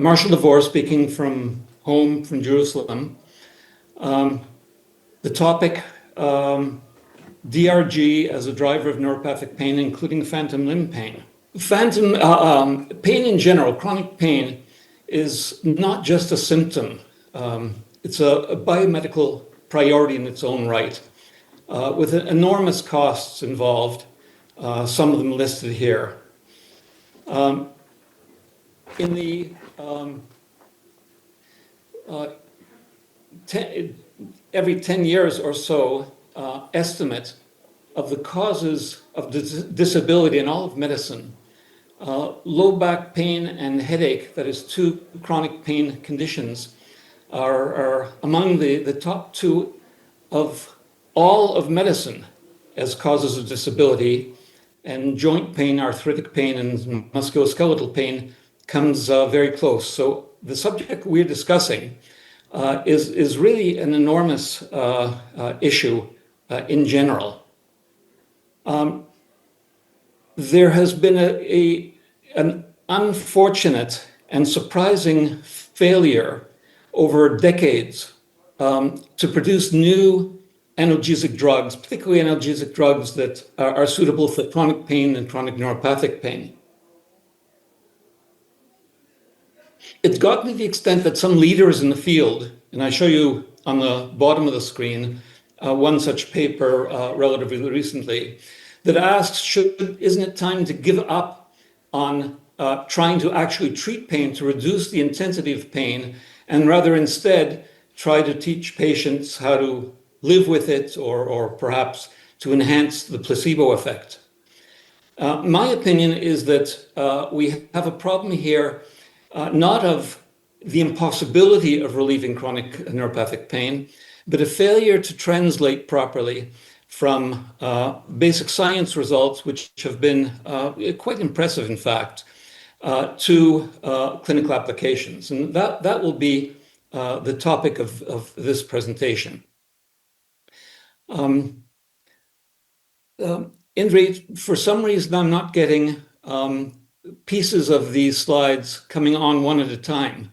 Marshall Devor speaking from home, from Jerusalem. The topic, DRG as a driver of neuropathic pain, including phantom limb pain. Phantom pain in general, chronic pain, is not just a symptom. It's a biomedical priority in its own right, with enormous costs involved, some of them listed here. In the every 10 years or so, estimate of the causes of disability in all of medicine, low back pain and headache, that is two chronic pain conditions, are among the top two of all of medicine as causes of disability, and joint pain, arthritic pain, and musculoskeletal pain comes very close. So the subject we're discussing is really an enormous issue in general. There has been an unfortunate and surprising failure over decades to produce new analgesic drugs, particularly analgesic drugs that are suitable for chronic pain and chronic neuropathic pain. It's gotten to the extent that some leaders in the field, and I show you on the bottom of the screen one such paper relatively recently, that asks, isn't it time to give up on trying to actually treat pain to reduce the intensity of pain, and rather instead try to teach patients how to live with it, or perhaps to enhance the placebo effect? My opinion is that we have a problem here, not of the impossibility of relieving chronic neuropathic pain, but a failure to translate properly from basic science results, which have been quite impressive, in fact, to clinical applications. And that will be the topic of this presentation. Indri, for some reason, I'm not getting pieces of these slides coming on one at a time.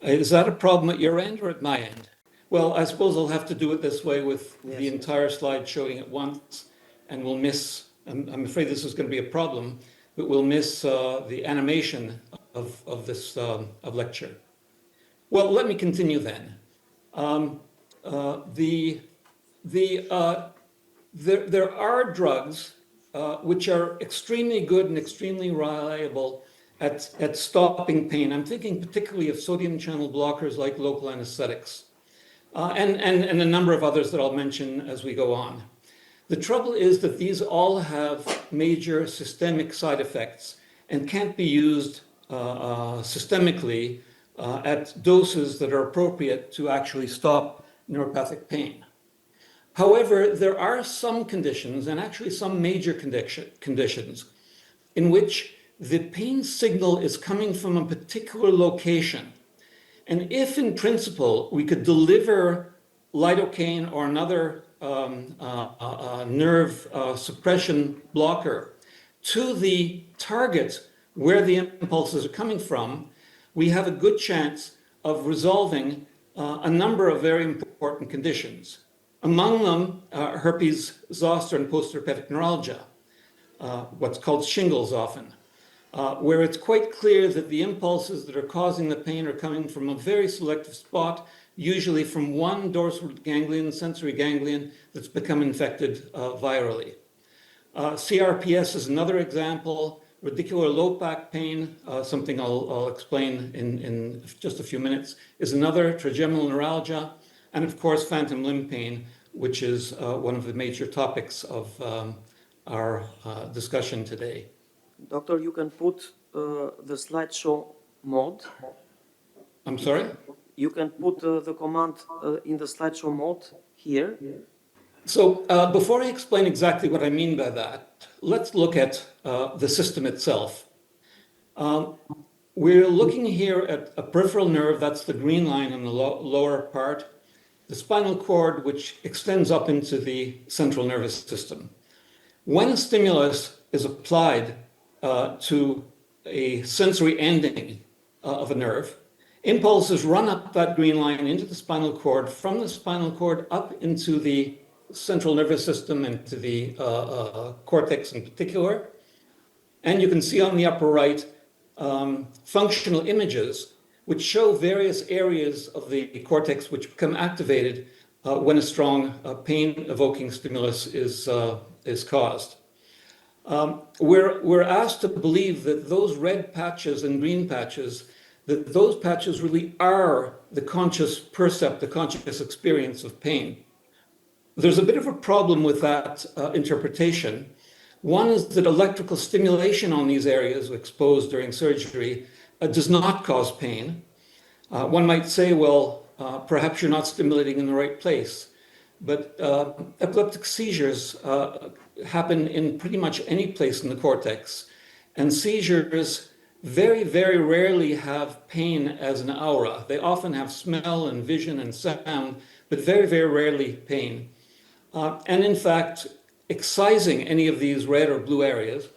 Is that a problem at your end or at my end? Well, I suppose I'll have to do it this way with the entire slide showing at once, and we'll miss, I'm afraid this is going to be a problem, but we'll miss the animation of this lecture. Well, let me continue then. There are drugs which are extremely good and extremely reliable at stopping pain. I'm thinking particularly of sodium channel blockers like local anesthetics, and a number of others that I'll mention as we go on. The trouble is that these all have major systemic side effects and can't be used systemically at doses that are appropriate to actually stop neuropathic pain. However, there are some conditions, and actually some major conditions, in which the pain signal is coming from a particular location. And if, in principle, we could deliver lidocaine or another nerve suppression blocker to the target where the impulses are coming from, we have a good chance of resolving a number of very important conditions. Among them, herpes zoster and post-herpetic neuralgia, what's called shingles often, where it's quite clear that the impulses that are causing the pain are coming from a very selective spot, usually from one dorsal ganglion, sensory ganglion, that's become infected virally. CRPS is another example. Radicular low back pain, something I'll explain in just a few minutes, is another. Trigeminal neuralgia, and of course phantom limb pain, which is one of the major topics of our discussion today. Doctor, you can put the slideshow mode. I'm sorry? You can put the command in the slideshow mode here. So before I explain exactly what I mean by that, let's look at the system itself. We're looking here at a peripheral nerve, that's the green line on the lower part, the spinal cord, which extends up into the central nervous system. When a stimulus is applied to a sensory ending of a nerve, Impulses run up that green line into the spinal cord, from the spinal cord up into the central nervous system, into the cortex in particular. And you can see on the upper right functional images which show various areas of the cortex which become activated when a strong pain-evoking stimulus is caused. We're asked to believe that those red patches and green patches, that those patches really are the conscious percept, the conscious experience of pain. There's a bit of a problem with that interpretation. One is that electrical stimulation on these areas exposed during surgery does not cause pain. One might say, well, perhaps you're not stimulating in the right place. But epileptic seizures happen in pretty much any place in the cortex. And seizures very, very rarely have pain as an aura. They often have smell and vision and sound, but very, very rarely pain. And in fact, excising any of these red or blue areas,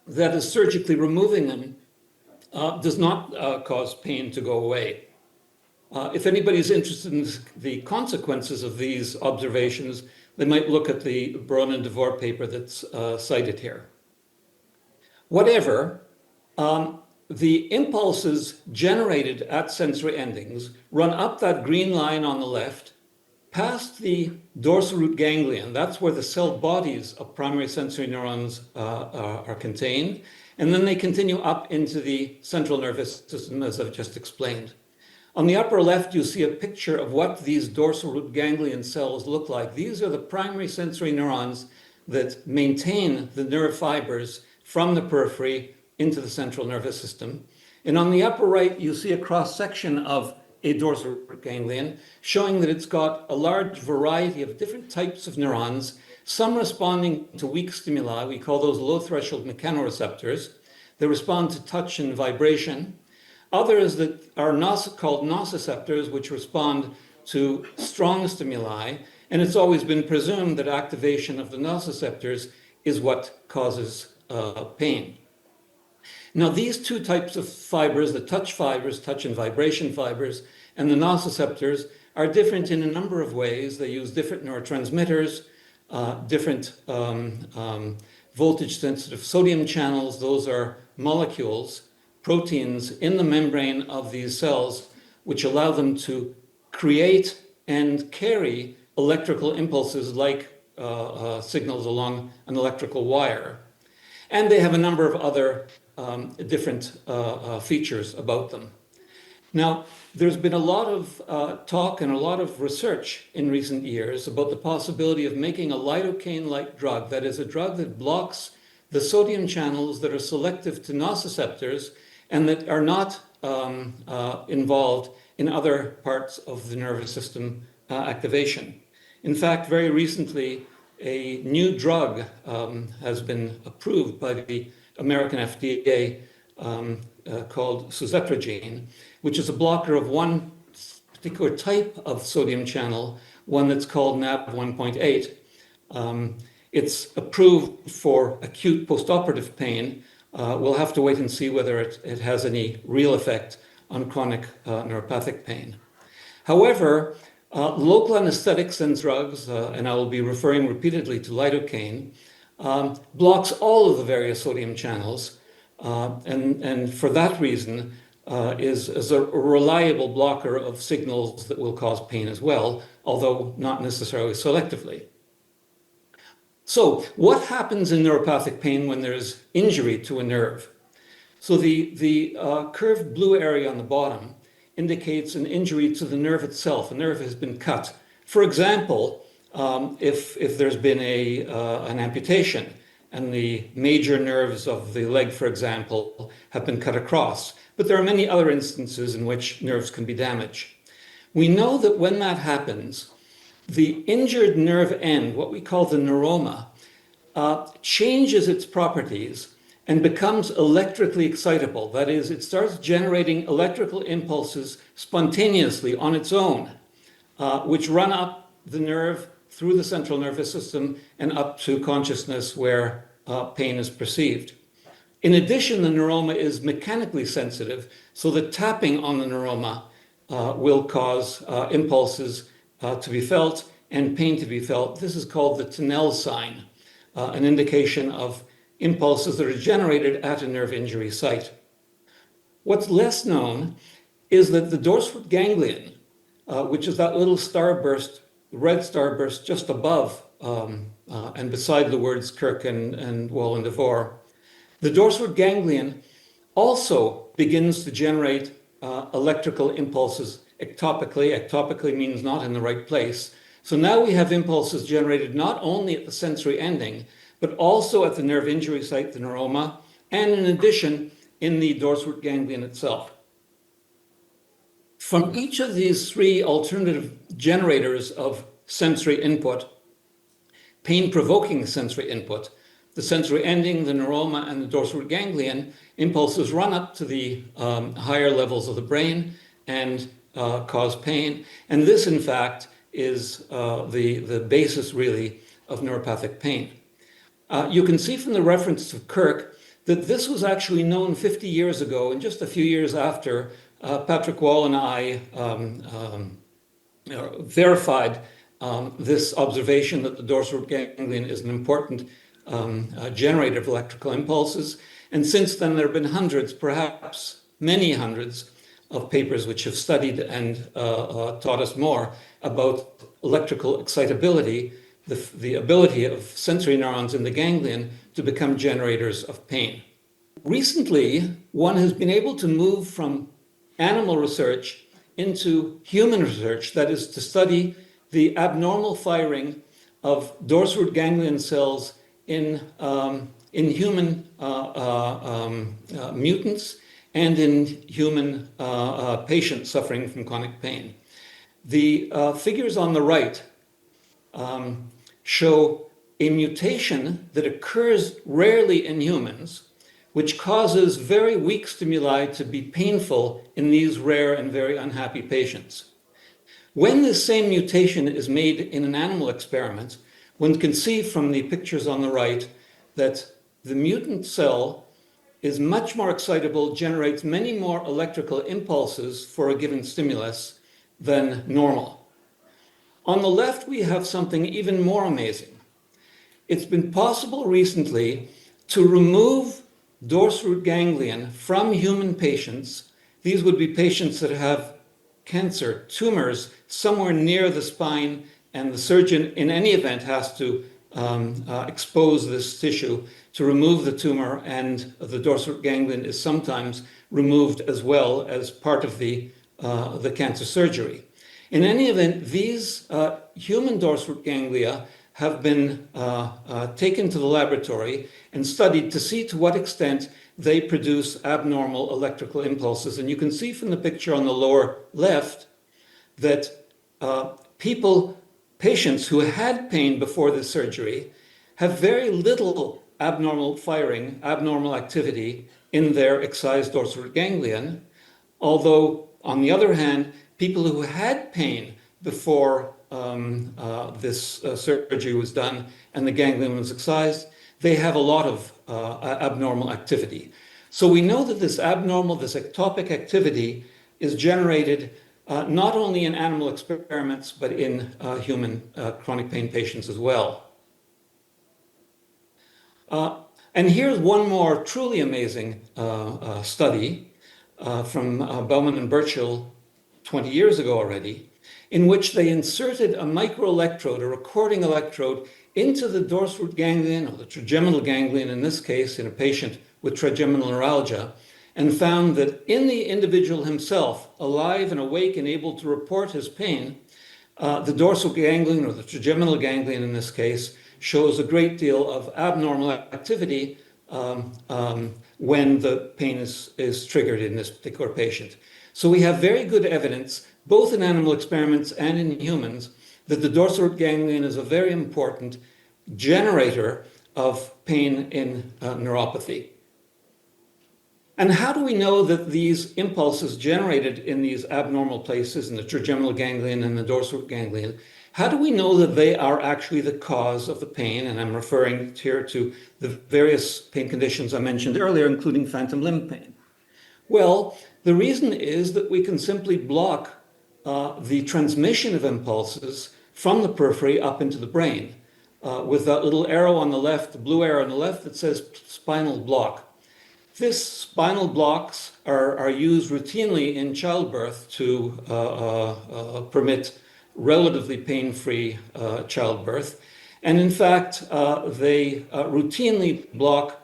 that is surgically removing them, does not cause pain to go away. If anybody's interested in the consequences of these observations, they might look at the Brown and Devor paper that's cited here. Whatever, the impulses generated at sensory endings run up that green line on the left, past the dorsal root ganglion. That's where the cell bodies of primary sensory neurons are contained. And then they continue up into the central nervous system, as I've just explained. On the upper left, you see a picture of what these dorsal root ganglion cells look like. These are the primary sensory neurons that maintain the nerve fibers from the periphery into the central nervous system. And on the upper right, you see a cross-section of a dorsal root ganglion, showing that it's got a large variety of different types of neurons, some responding to weak stimuli. We call those low-threshold mechanoreceptors. They respond to touch and vibration. Others that are called nociceptors, which respond to strong stimuli. And it's always been presumed that activation of the nociceptors is what causes pain. Now, these two types of fibers, the touch fibers, touch and vibration fibers, and the nociceptors are different in a number of ways. They use different neurotransmitters, different voltage-sensitive sodium channels. Those are molecules, proteins in the membrane of these cells, which allow them to create and carry electrical impulses like signals along an electrical wire. And they have a number of other different features about them. Now, there's been a lot of talk and a lot of research in recent years about the possibility of making a lidocaine-like drug, that is, a drug that blocks the sodium channels that are selective to nociceptors and that are not involved in other parts of the nervous system activation. In fact, very recently, a new drug has been approved by the American FDA called suzetrigine, which is a blocker of one particular type of sodium channel, one that's called NaV1.8. It's approved for acute postoperative pain. We'll have to wait and see whether it has any real effect on chronic neuropathic pain. However, local anesthetics and drugs, and I will be referring repeatedly to lidocaine, blocks all of the various sodium channels, and for that reason is a reliable blocker of signals that will cause pain as well, although not necessarily selectively. So what happens in neuropathic pain when there's injury to a nerve? So the curved blue area on the bottom indicates an injury to the nerve itself. A nerve has been cut. For example, if there's been an amputation and the major nerves of the leg, for example, have been cut across. But there are many other instances in which nerves can be damaged. We know that when that happens, the injured nerve end, what we call the neuroma, changes its properties and becomes electrically excitable. That is, it starts generating electrical impulses spontaneously on its own, which run up the nerve through the central nervous system and up to consciousness where pain is perceived. In addition, the neuroma is mechanically sensitive, so the tapping on the neuroma will cause impulses to be felt and pain to be felt. This is called the Tinel sign, an indication of impulses that are generated at a nerve injury site. What's less known is that the dorsal ganglion, which is that little starburst, red starburst just above and beside the words Kirk and Wall and Devor, the dorsal ganglion also begins to generate electrical impulses ectopically. Ectopically means not in the right place. So now we have impulses generated not only at the sensory ending, but also at the nerve injury site, the neuroma, and in addition, in the dorsal ganglion itself. From each of these three alternative generators of sensory input, pain-provoking sensory input, the sensory ending, the neuroma, and the dorsal ganglion, impulses run up to the higher levels of the brain and cause pain. And this, in fact, is the basis, really, of neuropathic pain. You can see from the reference to Kirk that this was actually known 50 years ago, and just a few years after, Patrick Wall and I verified this observation that the dorsal ganglion is an important generator of electrical impulses. And since then, there have been hundreds, perhaps many hundreds, of papers which have studied and taught us more about electrical excitability, the ability of sensory neurons in the ganglion to become generators of pain. Recently, one has been able to move from animal research into human research, that is to study the abnormal firing of dorsal ganglion cells in human mutants and in human patients suffering from chronic pain. The figures on the right show a mutation that occurs rarely in humans, which causes very weak stimuli to be painful in these rare and very unhappy patients. When this same mutation is made in an animal experiment, one can see from the pictures on the right that the mutant cell is much more excitable, generates many more electrical impulses for a given stimulus than normal. On the left, we have something even more amazing. It's been possible recently to remove dorsal ganglion from human patients. These would be patients that have cancer, tumors somewhere near the spine, and the surgeon in any event has to expose this tissue to remove the tumor, and the dorsal ganglion is sometimes removed as well as part of the cancer surgery. In any event, these human dorsal ganglia have been taken to the laboratory and studied to see to what extent they produce abnormal electrical impulses. And you can see from the picture on the lower left that patients who had pain before the surgery have very little abnormal firing, abnormal activity in their excised dorsal ganglion, although on the other hand, people who had pain before this surgery was done and the ganglion was excised, they have a lot of abnormal activity. So we know that this ectopic activity is generated not only in animal experiments, but in human chronic pain patients as well. And here's one more truly amazing study from Bowman and Burchill 20 years ago already, in which they inserted a microelectrode, a recording electrode, into the dorsal ganglion, or the trigeminal ganglion in this case, in a patient with trigeminal neuralgia, and found that in the individual himself, alive and awake and able to report his pain, the dorsal ganglion, or the trigeminal ganglion in this case, shows a great deal of abnormal activity when the pain is triggered in this particular patient. So we have very good evidence, both in animal experiments and in humans, that the dorsal ganglion is a very important generator of pain in neuropathy. And how do we know that these impulses generated in these abnormal places, in the trigeminal ganglion and the dorsal ganglion, How do we know that they are actually the cause of the pain? And I'm referring here to the various pain conditions I mentioned earlier, including phantom limb pain. Well, the reason is that we can simply block the transmission of impulses from the periphery up into the brain with that little arrow on the left, the blue arrow on the left that says spinal block. This spinal blocks are used routinely in childbirth to permit relatively pain-free childbirth. And in fact, they routinely block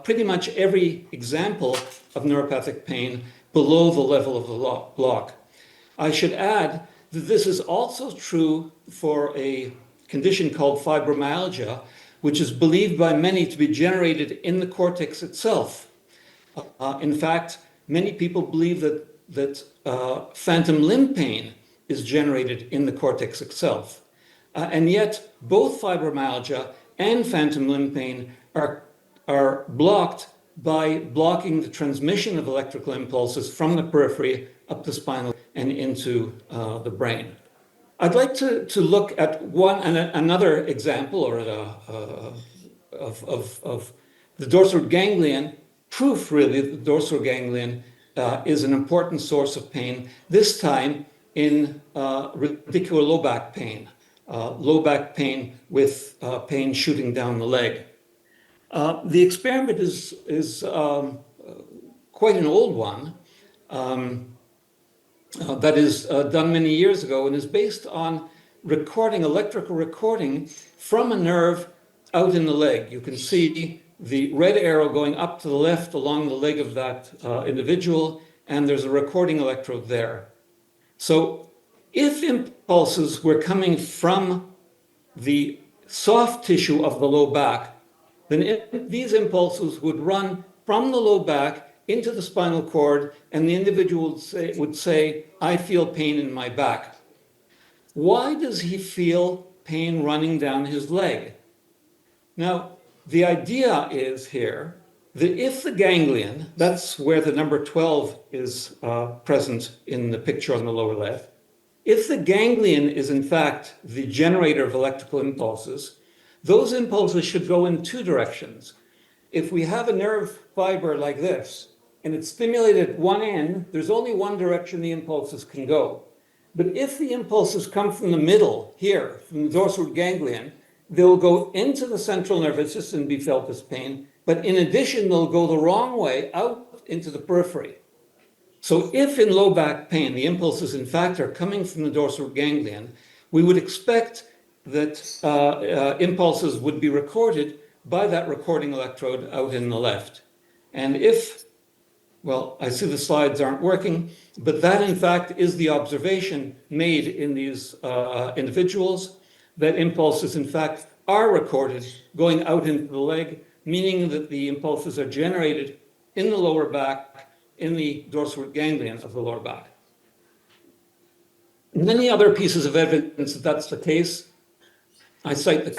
pretty much every example of neuropathic pain below the level of the block. I should add that this is also true for a condition called fibromyalgia, which is believed by many to be generated in the cortex itself. In fact, many people believe that phantom limb pain is generated in the cortex itself. And yet, both fibromyalgia and phantom limb pain are blocked by blocking the transmission of electrical impulses from the periphery up the spinal and into the brain. I'd like to look at another example of the dorsal ganglion, proof really that the dorsal ganglion is an important source of pain, this time in radicular low back pain with pain shooting down the leg. The experiment is quite an old one that is done many years ago and is based on electrical recording from a nerve out in the leg. You can see the red arrow going up to the left along the leg of that individual, and there's a recording electrode there. So if impulses were coming from the soft tissue of the low back, then these impulses would run from the low back into the spinal cord, and the individual would say, I feel pain in my back. Why does he feel pain running down his leg? Now, the idea is here that if the ganglion, that's where the number 12 is present in the picture on the lower left, if the ganglion is in fact the generator of electrical impulses, those impulses should go in two directions. If we have a nerve fiber like this, and it's stimulated at one end, there's only one direction the impulses can go. But if the impulses come from the middle, here, from the dorsal ganglion, they'll go into the central nervous system and be felt as pain, but in addition, they'll go the wrong way out into the periphery. So if in low back pain, the impulses in fact are coming from the dorsal ganglion, we would expect that impulses would be recorded by that recording electrode out in the left. And if, well, I see the slides aren't working, but that in fact is the observation made in these individuals, that impulses in fact are recorded going out into the leg, meaning that the impulses are generated in the lower back, in the dorsal ganglion of the lower back. Many other pieces of evidence that that's the case. I cite the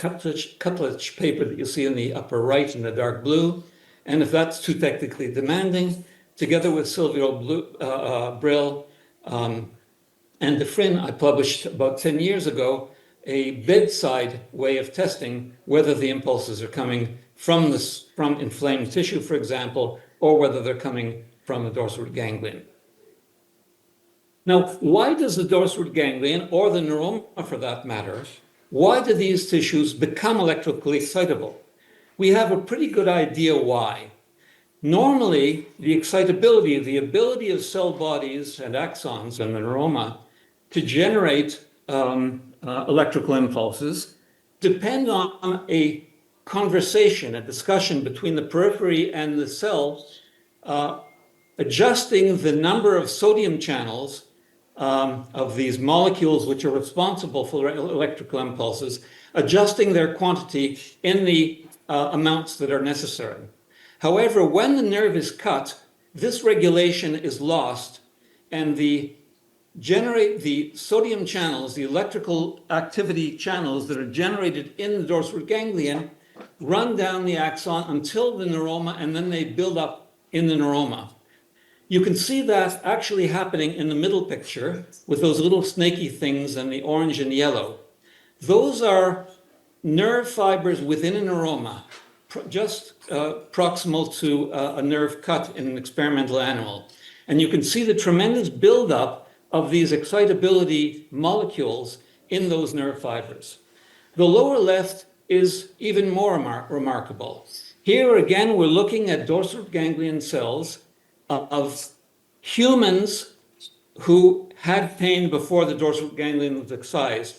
Cutledge paper that you see in the upper right in the dark blue, and if that's too technically demanding, together with Silvio Brill and Defrin, I published about 10 years ago a bedside way of testing whether the impulses are coming from inflamed tissue, for example, or whether they're coming from the dorsal ganglion. Now, why does the dorsal ganglion, or the neuroma for that matter, why do these tissues become electrically excitable? We have a pretty good idea why. Normally, the excitability, the ability of cell bodies and axons in the neuroma to generate electrical impulses depend on a conversation, a discussion between the periphery and the cell, adjusting the number of sodium channels of these molecules which are responsible for electrical impulses, adjusting their quantity in the amounts that are necessary. However, when the nerve is cut, this regulation is lost, and the sodium channels, the electrical activity channels that are generated in the dorsal ganglion run down the axon until the neuroma, and then they build up in the neuroma. You can see that actually happening in the middle picture with those little snaky things and the orange and yellow. Those are nerve fibers within a neuroma, just proximal to a nerve cut in an experimental animal. And you can see the tremendous buildup of these excitability molecules in those nerve fibers. The lower left is even more remarkable. Here again, we're looking at dorsal ganglion cells of humans who had pain before the dorsal ganglion was excised.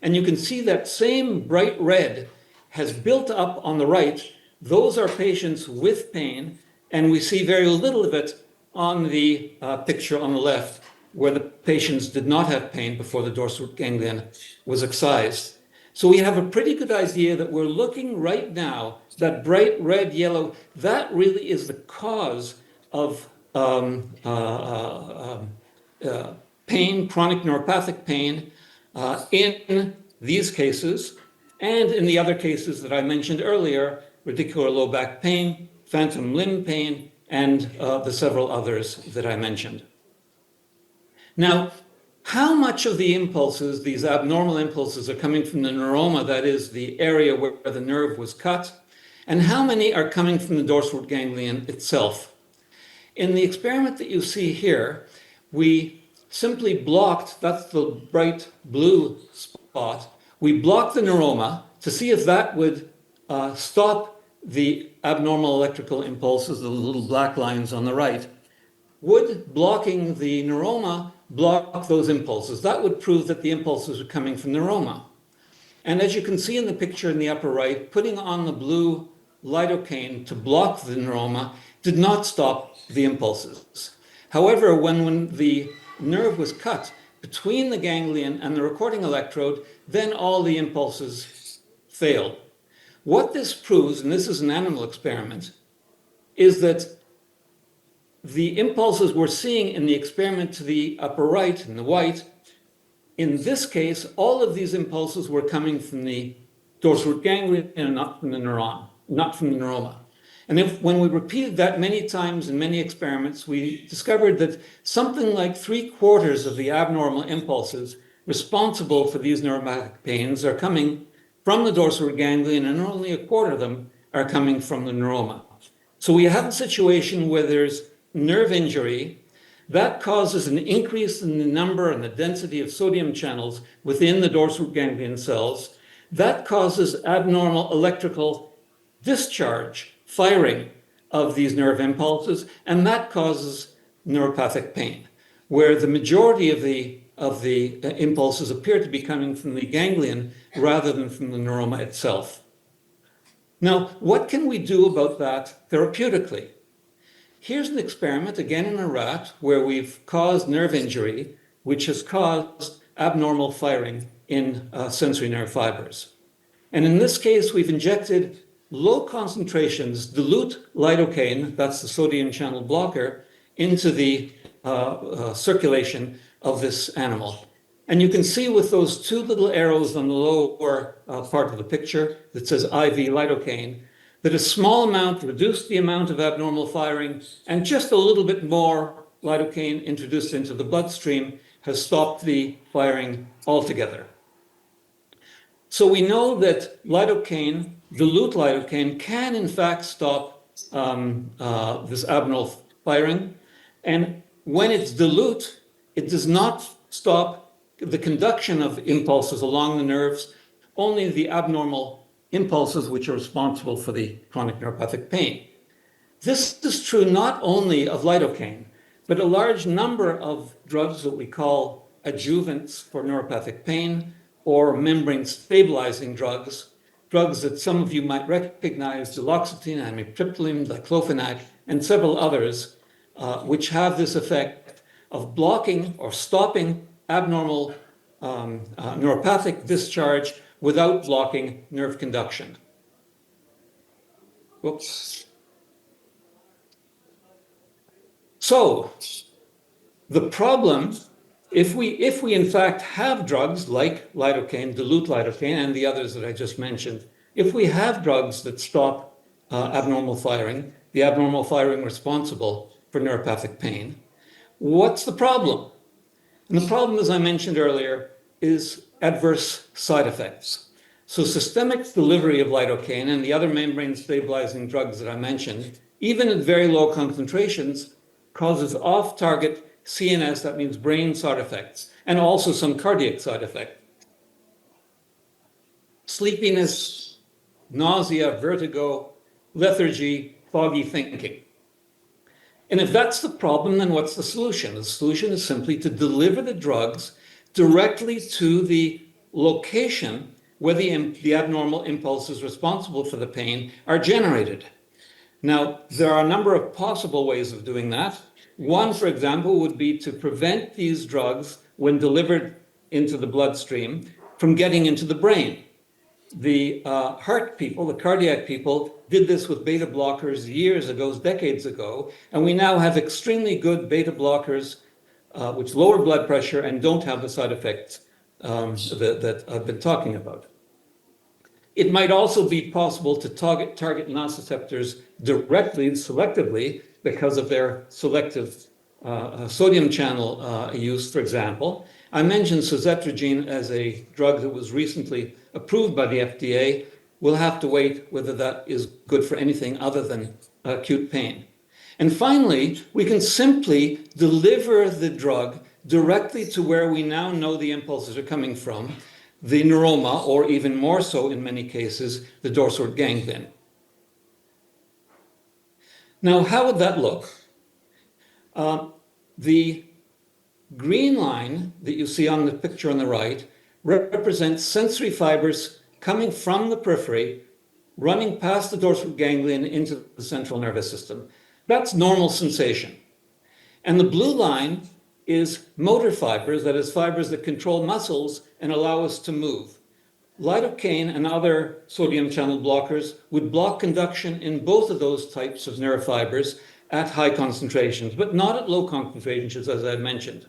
And you can see that same bright red has built up on the right. Those are patients with pain, and we see very little of it on the picture on the left, where the patients did not have pain before the dorsal ganglion was excised. So we have a pretty good idea that we're looking right now, that bright red yellow, that really is the cause of pain, chronic neuropathic pain, in these cases, and in the other cases that I mentioned earlier, radicular low back pain, phantom limb pain, and the several others that I mentioned. Now, how much of the impulses, these abnormal impulses, are coming from the neuroma, that is the area where the nerve was cut, and how many are coming from the dorsal ganglion itself? In the experiment that you see here, we simply blocked, that's the bright blue spot, we blocked the neuroma to see if that would stop the abnormal electrical impulses, the little black lines on the right. Would blocking the neuroma block those impulses? That would prove that the impulses are coming from the neuroma. And as you can see in the picture in the upper right, putting on the blue lidocaine to block the neuroma did not stop the impulses. However, when the nerve was cut between the ganglion and the recording electrode, then all the impulses failed. What this proves, and this is an animal experiment, is that the impulses we're seeing in the experiment to the upper right, in the white, in this case, all of these impulses were coming from the dorsal ganglion and not from the neuron, not from the neuroma. And when we repeated that many times in many experiments, we discovered that something like 3/4 of the abnormal impulses responsible for these neuropathic pains are coming from the dorsal ganglion, and only 1/4 of them are coming from the neuroma. So we have a situation where there's nerve injury that causes an increase in the number and the density of sodium channels within the dorsal ganglion cells. That causes abnormal electrical discharge, firing of these nerve impulses, and that causes neuropathic pain, where the majority of the impulses appear to be coming from the ganglion rather than from the neuroma itself. Now, what can we do about that therapeutically? Here's an experiment, again in a rat, where we've caused nerve injury, which has caused abnormal firing in sensory nerve fibers. And in this case, we've injected low concentrations, dilute lidocaine, that's the sodium channel blocker, into the circulation of this animal. And you can see with those two little arrows on the lower part of the picture that says IV lidocaine, that a small amount reduced the amount of abnormal firing, and just a little bit more lidocaine introduced into the bloodstream has stopped the firing altogether. So we know that lidocaine, dilute lidocaine, can in fact stop this abnormal firing. And when it's dilute, it does not stop the conduction of impulses along the nerves, only the abnormal impulses which are responsible for the chronic neuropathic pain. This is true not only of lidocaine, but a large number of drugs that we call adjuvants for neuropathic pain, or membrane stabilizing drugs, drugs that some of you might recognize, duloxetine, amitriptyline, diclofenac, and several others, which have this effect of blocking or stopping abnormal neuropathic discharge without blocking nerve conduction. Whoops. So the problem, if we in fact have drugs like lidocaine, dilute lidocaine, and the others that I just mentioned, if we have drugs that stop abnormal firing, the abnormal firing responsible for neuropathic pain, what's the problem? And the problem, as I mentioned earlier, is adverse side effects. So systemic delivery of lidocaine and the other membrane stabilizing drugs that I mentioned, even at very low concentrations, causes off-target CNS, that means brain side effects, and also some cardiac side effects. Sleepiness, nausea, vertigo, lethargy, foggy thinking. And if that's the problem, then what's the solution? The solution is simply to deliver the drugs directly to the location where the abnormal impulses responsible for the pain are generated. Now, there are a number of possible ways of doing that. One, for example, would be to prevent these drugs, when delivered into the bloodstream, from getting into the brain. The heart people, the cardiac people, did this with beta blockers years ago, decades ago, and we now have extremely good beta blockers which lower blood pressure and don't have the side effects that I've been talking about. It might also be possible to target nociceptors directly, selectively, because of their selective sodium channel use, for example. I mentioned suzetrigine as a drug that was recently approved by the FDA. We'll have to wait whether that is good for anything other than acute pain. And finally, we can simply deliver the drug directly to where we now know the impulses are coming from, the neuroma, or even more so in many cases, the dorsal ganglion. Now, how would that look? The green line that you see on the picture on the right represents sensory fibers coming from the periphery, running past the dorsal ganglion into the central nervous system. That's normal sensation. And the blue line is motor fibers, that is, fibers that control muscles and allow us to move. Lidocaine and other sodium channel blockers would block conduction in both of those types of neurofibers at high concentrations, but not at low concentrations, as I mentioned.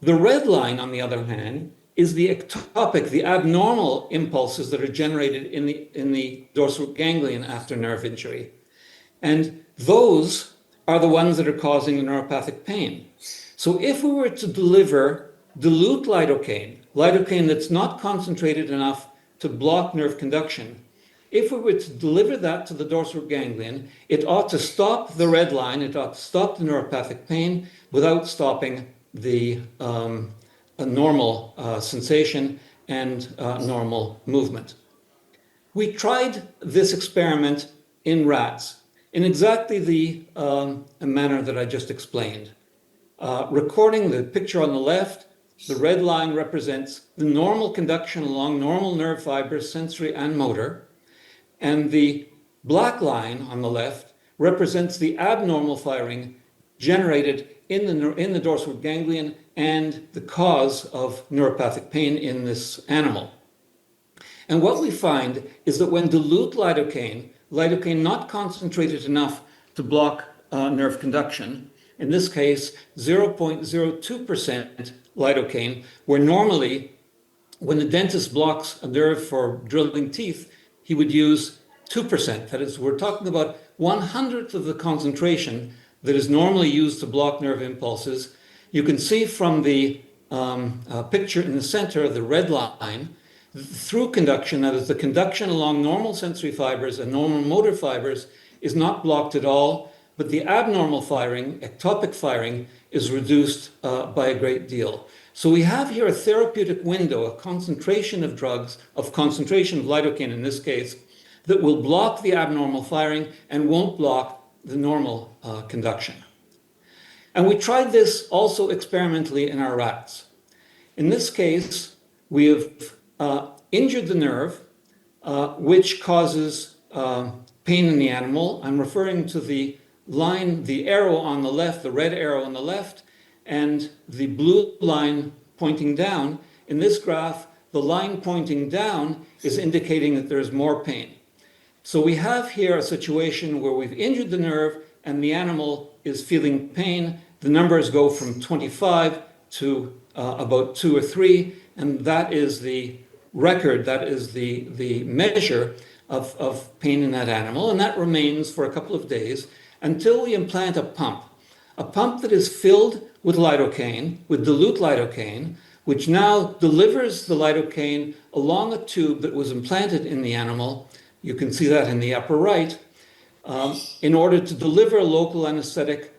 The red line, on the other hand, is the ectopic, the abnormal impulses that are generated in the dorsal ganglion after nerve injury. And those are the ones that are causing the neuropathic pain. So if we were to deliver dilute lidocaine, lidocaine that's not concentrated enough to block nerve conduction, if we were to deliver that to the dorsal ganglion, it ought to stop the red line, it ought to stop the neuropathic pain without stopping the normal sensation and normal movement. We tried this experiment in rats in exactly the manner that I just explained. Recording the picture on the left, the red line represents the normal conduction along normal nerve fibers, sensory and motor, and the black line on the left represents the abnormal firing generated in the dorsal ganglion and the cause of neuropathic pain in this animal. And what we find is that when dilute lidocaine not concentrated enough to block nerve conduction, in this case 0.02% lidocaine, where normally when the dentist blocks a nerve for drilling teeth, he would use 2%. That is, we're talking about 1/100th of the concentration that is normally used to block nerve impulses. You can see from the picture in the center, the red line, through conduction, that is the conduction along normal sensory fibers and normal motor fibers, is not blocked at all, but the abnormal firing, ectopic firing, is reduced by a great deal. So we have here a therapeutic window, a concentration of drugs, of concentration of lidocaine in this case, that will block the abnormal firing and won't block the normal conduction. And we tried this also experimentally in our rats. In this case, we have injured the nerve, which causes pain in the animal. I'm referring to the line, the arrow on the left, the red arrow on the left, and the blue line pointing down. In this graph, the line pointing down is indicating that there's more pain. So we have here a situation where we've injured the nerve and the animal is feeling pain. The numbers go from 25 to about 2 or 3, and that is the record, that is the measure of pain in that animal, and that remains for a couple of days until we implant a pump that is filled with lidocaine, with dilute lidocaine, which now delivers the lidocaine along a tube that was implanted in the animal. You can see that in the upper right, in order to deliver local anesthetic,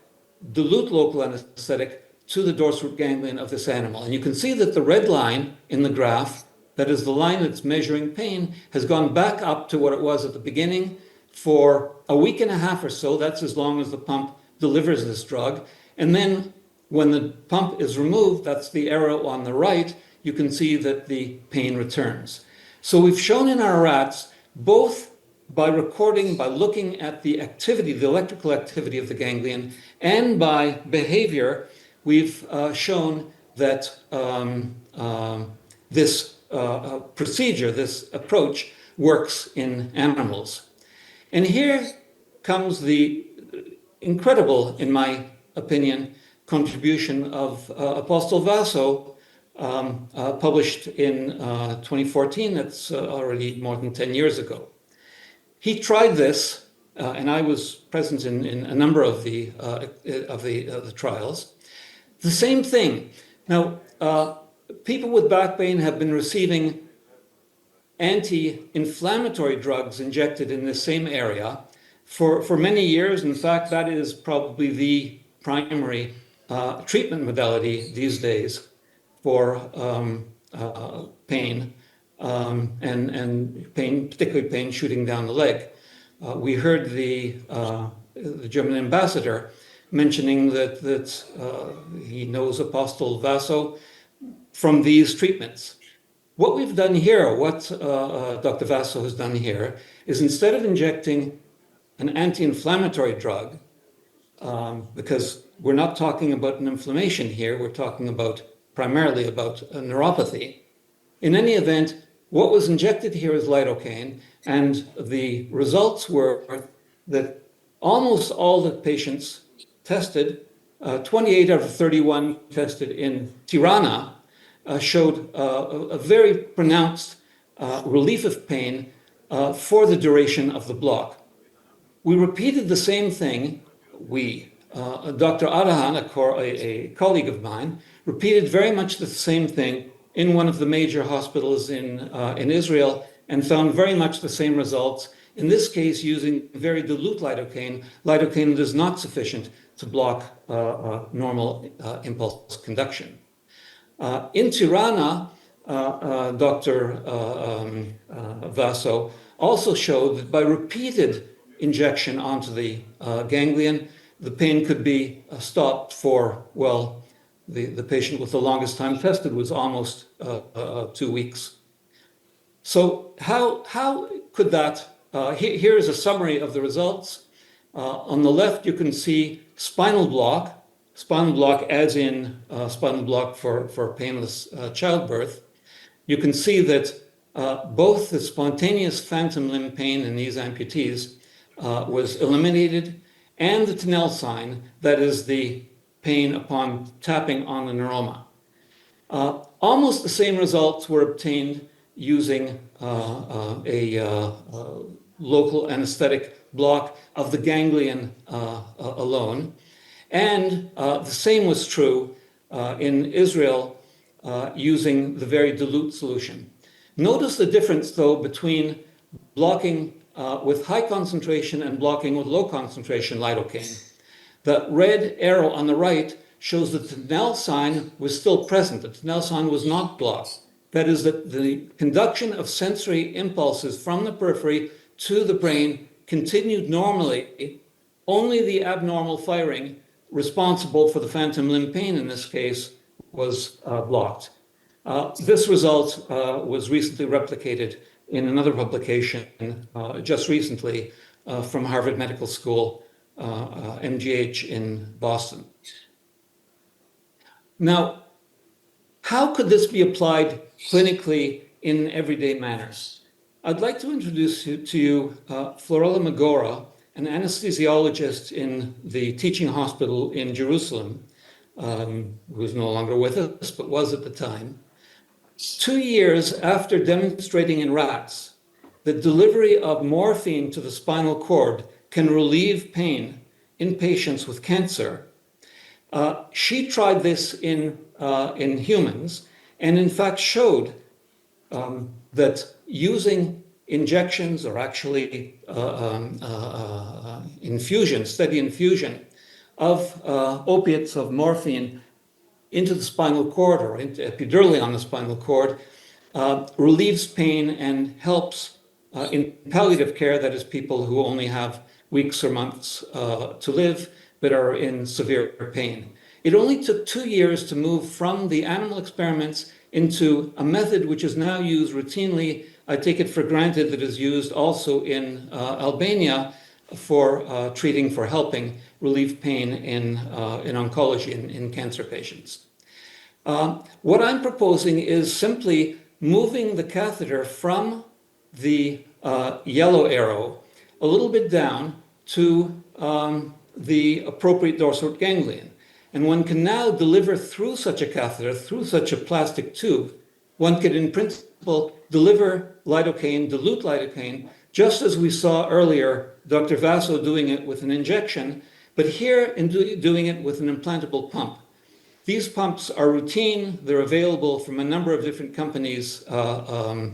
dilute local anesthetic to the dorsal root ganglion of this animal. And you can see that the red line in the graph, that is the line that's measuring pain, has gone back up to what it was at the beginning for a week and a half or so. That's as long as the pump delivers this drug. And then when the pump is removed, that's the arrow on the right, you can see that the pain returns. So we've shown in our rats, both by recording, by looking at the activity, the electrical activity of the ganglion, and by behavior, we've shown that this procedure, this approach, works in animals. And here comes the incredible, in my opinion, contribution of Apostle Vaso, published in 2014. That's already more than 10 years ago. He tried this, and I was present in a number of the trials. The same thing. Now, people with back pain have been receiving anti-inflammatory drugs injected in the same area for many years. In fact, that is probably the primary treatment modality these days for pain, and pain, particularly pain shooting down the leg. We heard the German ambassador mentioning that he knows Apostle Vaso from these treatments. What we've done here, what Dr. Vaso has done here, is instead of injecting an anti-inflammatory drug, because we're not talking about an inflammation here, we're talking about primarily about a neuropathy. In any event, what was injected here is lidocaine, and the results were that almost all the patients tested, 28 out of 31 tested in Tirana, showed a very pronounced relief of pain for the duration of the block. We repeated the same thing. Dr. Adahan, a colleague of mine, repeated very much the same thing in one of the major hospitals in Israel, and found very much the same results. In this case, using very dilute lidocaine, lidocaine that is not sufficient to block normal impulse conduction. In Tirana, Dr. Vaso also showed that by repeated injection onto the ganglion, the pain could be stopped for, well, the patient with the longest time tested was almost 2 weeks. So how could that, here is a summary of the results. On the left, you can see spinal block as in spinal block for painless childbirth. You can see that both the spontaneous phantom limb pain in these amputees was eliminated, and the Tinel sign, that is the pain upon tapping on the neuroma. Almost the same results were obtained using a local anesthetic block of the ganglion alone. And the same was true in Israel using the very dilute solution. Notice the difference, though, between blocking with high concentration and blocking with low concentration lidocaine. The red arrow on the right shows that the Tinel sign was still present. The Tinel sign was not blocked. That is, that the conduction of sensory impulses from the periphery to the brain continued normally. Only the abnormal firing responsible for the phantom limb pain in this case was blocked. This result was recently replicated in another publication just recently from Harvard Medical School, MGH in Boston. Now, how could this be applied clinically in everyday manners? I'd like to introduce to you Florella Magora, an anesthesiologist in the teaching hospital in Jerusalem, who is no longer with us, but was at the time. 2 years after demonstrating in rats that delivery of morphine to the spinal cord can relieve pain in patients with cancer, she tried this in humans, and in fact showed that using injections or actually infusion, steady infusion of opiates, of morphine into the spinal cord or epidurally on the spinal cord relieves pain and helps in palliative care, that is people who only have weeks or months to live but are in severe pain. It only took 2 years to move from the animal experiments into a method which is now used routinely. I take it for granted that is used also in Albania for treating, for helping relieve pain in oncology, in cancer patients. What I'm proposing is simply moving the catheter from the yellow arrow a little bit down to the appropriate dorsal ganglion. And one can now deliver through such a catheter, through such a plastic tube, one could in principle deliver lidocaine, dilute lidocaine, just as we saw earlier Dr. Vaso doing it with an injection, but here in doing it with an implantable pump. These pumps are routine. They're available from a number of different companies for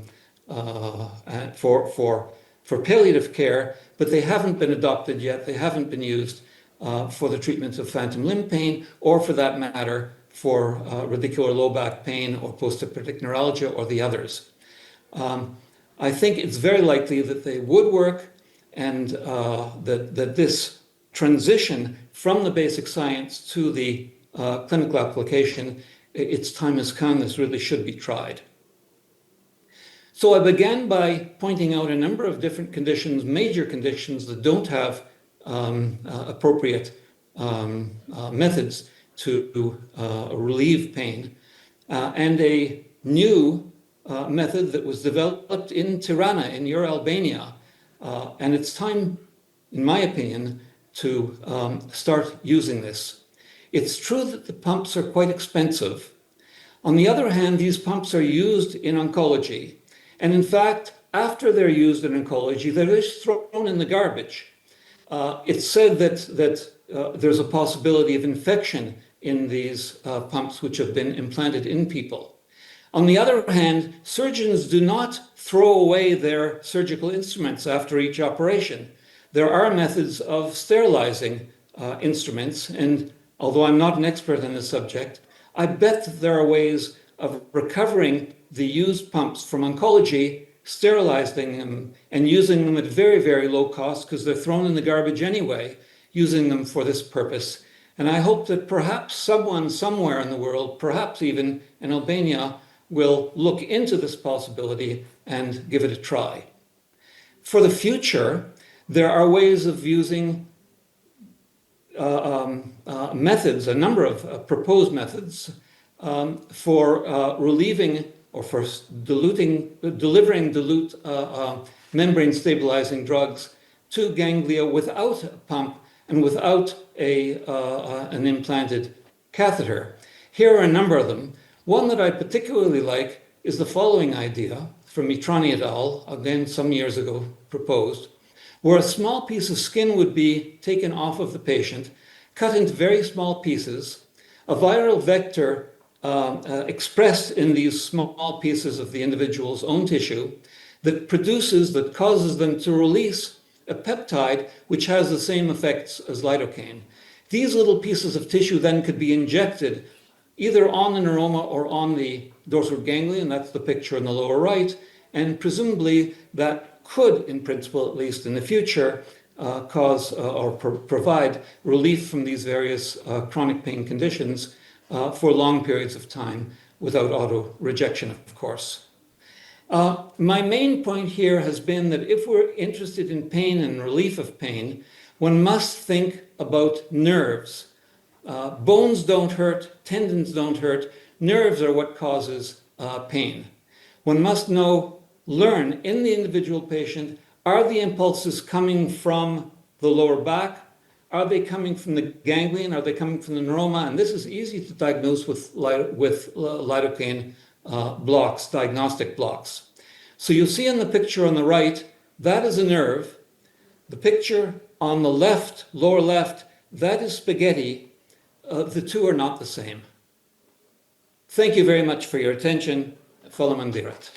palliative care, but they haven't been adopted yet. They haven't been used for the treatment of phantom limb pain, or for that matter, for radicular low back pain or post-herpetic neuralgia or the others. I think it's very likely that they would work, and that this transition from the basic science to the clinical application, its time has come. This really should be tried. So I began by pointing out a number of different conditions, major conditions that don't have appropriate methods to relieve pain, and a new method that was developed in Tirana, in your Albania. And it's time, in my opinion, to start using this. It's true that the pumps are quite expensive. On the other hand, these pumps are used in oncology. And in fact, after they're used in oncology, they're just thrown in the garbage. It's said that there's a possibility of infection in these pumps which have been implanted in people. On the other hand, surgeons do not throw away their surgical instruments after each operation. There are methods of sterilizing instruments, and although I'm not an expert on this subject, I bet that there are ways of recovering the used pumps from oncology, sterilizing them, and using them at very, very low cost, because they're thrown in the garbage anyway, using them for this purpose. And I hope that perhaps someone somewhere in the world, perhaps even in Albania, will look into this possibility and give it a try. For the future, there are ways of using methods, a number of proposed methods for relieving or for delivering dilute membrane stabilizing drugs to ganglia without a pump and without an implanted catheter. Here are a number of them. One that I particularly like is the following idea from Mitrani et al., again some years ago proposed, where a small piece of skin would be taken off of the patient, cut into very small pieces, a viral vector expressed in these small pieces of the individual's own tissue that causes them to release a peptide which has the same effects as lidocaine. These little pieces of tissue then could be injected either on the neuroma or on the dorsal ganglion, that's the picture in the lower right, and presumably that could, in principle at least in the future, cause or provide relief from these various chronic pain conditions for long periods of time without auto-rejection, of course. My main point here has been that if we're interested in pain and relief of pain, one must think about nerves. Bones don't hurt, tendons don't hurt, nerves are what causes pain. One must learn in the individual patient, are the impulses coming from the lower back? Are they coming from the ganglion? Are they coming from the neuroma? And this is easy to diagnose with lidocaine blocks, diagnostic blocks. So you'll see in the picture on the right, that is a nerve. The picture on the left, lower left, that is spaghetti. The two are not the same. Thank you very much for your attention. Faleminderit.